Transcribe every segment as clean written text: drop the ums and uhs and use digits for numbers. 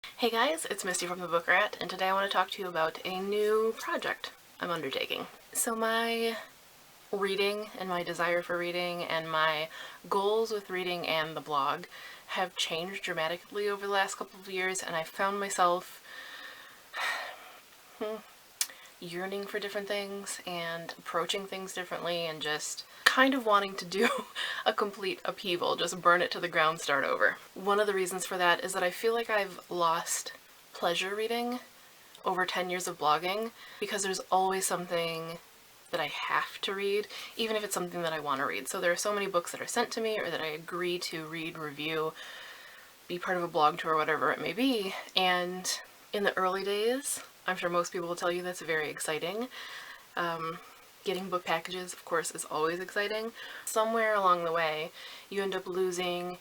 Hey guys, it's Misty from the Book Rat, and today I want to talk to you about a new project I'm undertaking. So my reading and my desire for reading and my goals with reading and the blog have changed dramatically over the last couple of years, and I found myself yearning for different things and approaching things differently and just kind of wanting to do a complete upheaval, just burn it to the ground, start over. One of the reasons for that is that I feel like I've lost pleasure reading over 10 years of blogging because there's always something that I have to read, even if it's something that I want to read. So there are so many books that are sent to me or that I agree to read, review, be part of a blog tour, whatever it may be. And in the early days, I'm sure most people will tell you that's very exciting. Getting book packages, of course, is always exciting. Somewhere along the way, you end up losing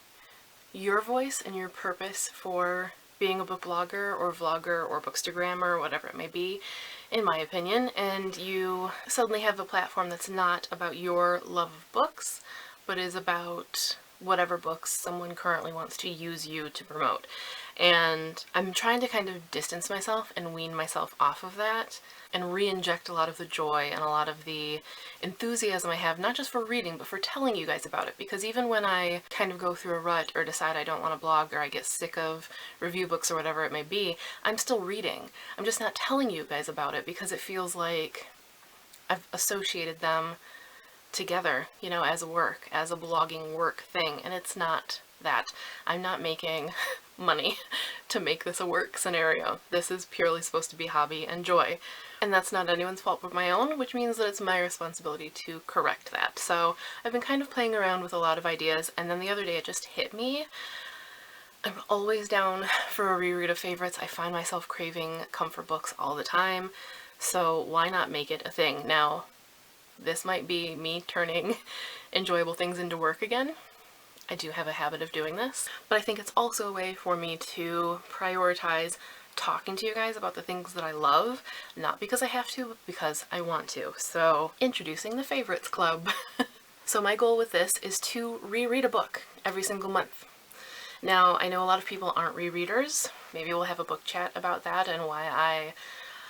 your voice and your purpose for being a book blogger or vlogger or bookstagrammer or whatever it may be, in my opinion, and you suddenly have a platform that's not about your love of books, but is about whatever books someone currently wants to use you to promote. And I'm trying to kind of distance myself and wean myself off of that and re-inject a lot of the joy and a lot of the enthusiasm I have, not just for reading, but for telling you guys about it. Because even when I kind of go through a rut or decide I don't want to blog or I get sick of review books or whatever it may be, I'm still reading. I'm just not telling you guys about it because it feels like I've associated them together, you know, as a work, as a blogging work thing, and it's not that. I'm not making money to make this a work scenario. This is purely supposed to be hobby and joy. And that's not anyone's fault but my own, which means that it's my responsibility to correct that. So I've been kind of playing around with a lot of ideas, and then the other day it just hit me. I'm always down for a reread of favorites. I find myself craving comfort books all the time, so why not make it a thing? Now, this might be me turning enjoyable things into work again. I do have a habit of doing this, but I think it's also a way for me to prioritize talking to you guys about the things that I love, not because I have to, but because I want to. So, introducing the Favorites Club. So my goal with this is to reread a book every single month. Now, I know a lot of people aren't rereaders. Maybe we'll have a book chat about that and why I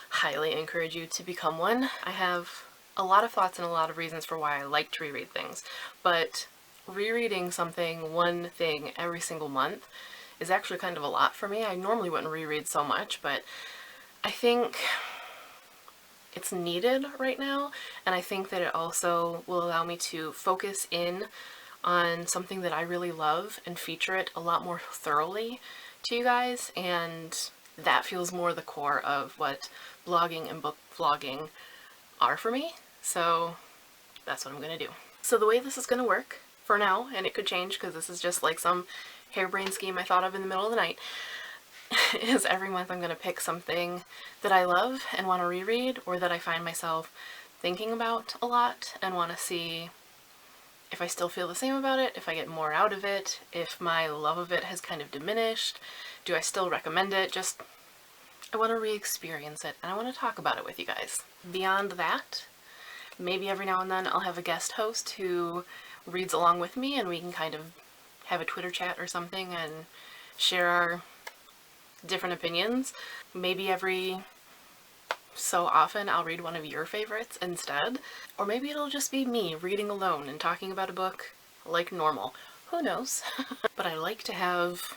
highly encourage you to become one. I have a lot of thoughts and a lot of reasons for why I like to reread things, but rereading something, one thing, every single month is actually kind of a lot for me. I normally wouldn't reread so much, but I think it's needed right now, and I think that it also will allow me to focus in on something that I really love and feature it a lot more thoroughly to you guys, and that feels more the core of what blogging and book vlogging are for me. So that's what I'm gonna do. So the way this is gonna work for now, and it could change because this is just like some harebrained scheme I thought of in the middle of the night, is every month I'm gonna pick something that I love and want to reread, or that I find myself thinking about a lot and want to see if I still feel the same about it, if I get more out of it, if my love of it has kind of diminished, do I still recommend it? Just, I want to re-experience it, and I want to talk about it with you guys. Beyond that, maybe every now and then I'll have a guest host who reads along with me and we can kind of have a Twitter chat or something and share our different opinions. Maybe every so often I'll read one of your favorites instead. Or maybe it'll just be me reading alone and talking about a book like normal. Who knows? But I like to have,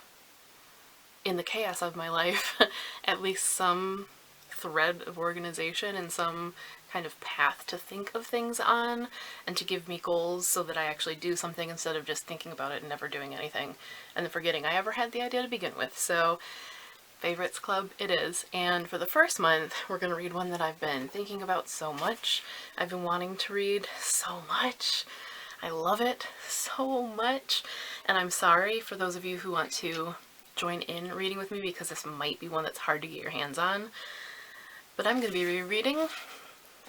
in the chaos of my life, at least some thread of organization and some kind of path to think of things on, and to give me goals so that I actually do something instead of just thinking about it and never doing anything and then forgetting I ever had the idea to begin with. So Favorites Club it is, and for the first month we're going to read one that I've been thinking about so much. I've been wanting to read so much. I love it so much, and I'm sorry for those of you who want to join in reading with me because this might be one that's hard to get your hands on. But I'm going to be rereading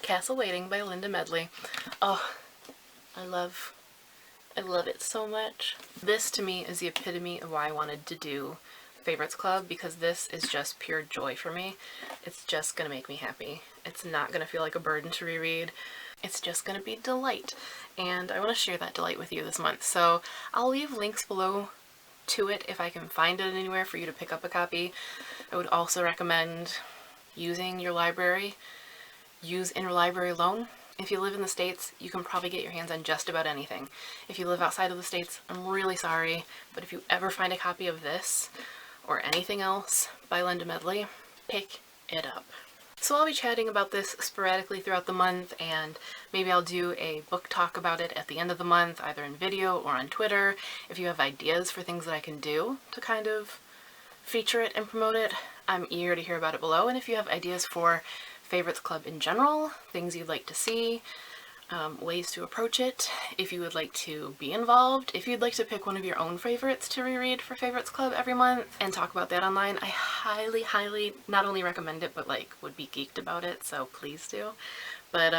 Castle Waiting by Linda Medley. Oh, I love it so much. This to me is the epitome of why I wanted to do Favorites Club, because this is just pure joy for me. It's just gonna make me happy. It's not gonna feel like a burden to reread. It's just gonna be delight, and I want to share that delight with you this month. So I'll leave links below to it if I can find it anywhere for you to pick up a copy. I would also recommend using your library. Use interlibrary loan. If you live in the States, you can probably get your hands on just about anything. If you live outside of the States, I'm really sorry, but if you ever find a copy of this or anything else by Linda Medley, pick it up. So I'll be chatting about this sporadically throughout the month, and maybe I'll do a book talk about it at the end of the month, either in video or on Twitter. If you have ideas for things that I can do to kind of feature it and promote it, I'm eager to hear about it below. And if you have ideas for Favorites Club in general, things you'd like to see, ways to approach it, if you would like to be involved, if you'd like to pick one of your own favorites to reread for Favorites Club every month and talk about that online, I highly, highly not only recommend it, but like would be geeked about it, so please do. But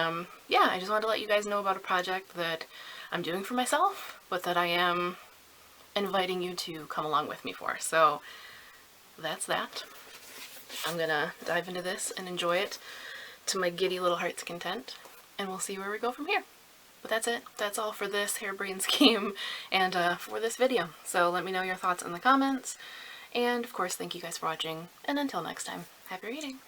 yeah, I just wanted to let you guys know about a project that I'm doing for myself, but that I am inviting you to come along with me for. So that's that. I'm gonna dive into this and enjoy it to my giddy little heart's content, and we'll see where we go from here. But that's it. That's all for this harebrained scheme and for this video. So let me know your thoughts in the comments, and of course thank you guys for watching, and until next time, happy reading!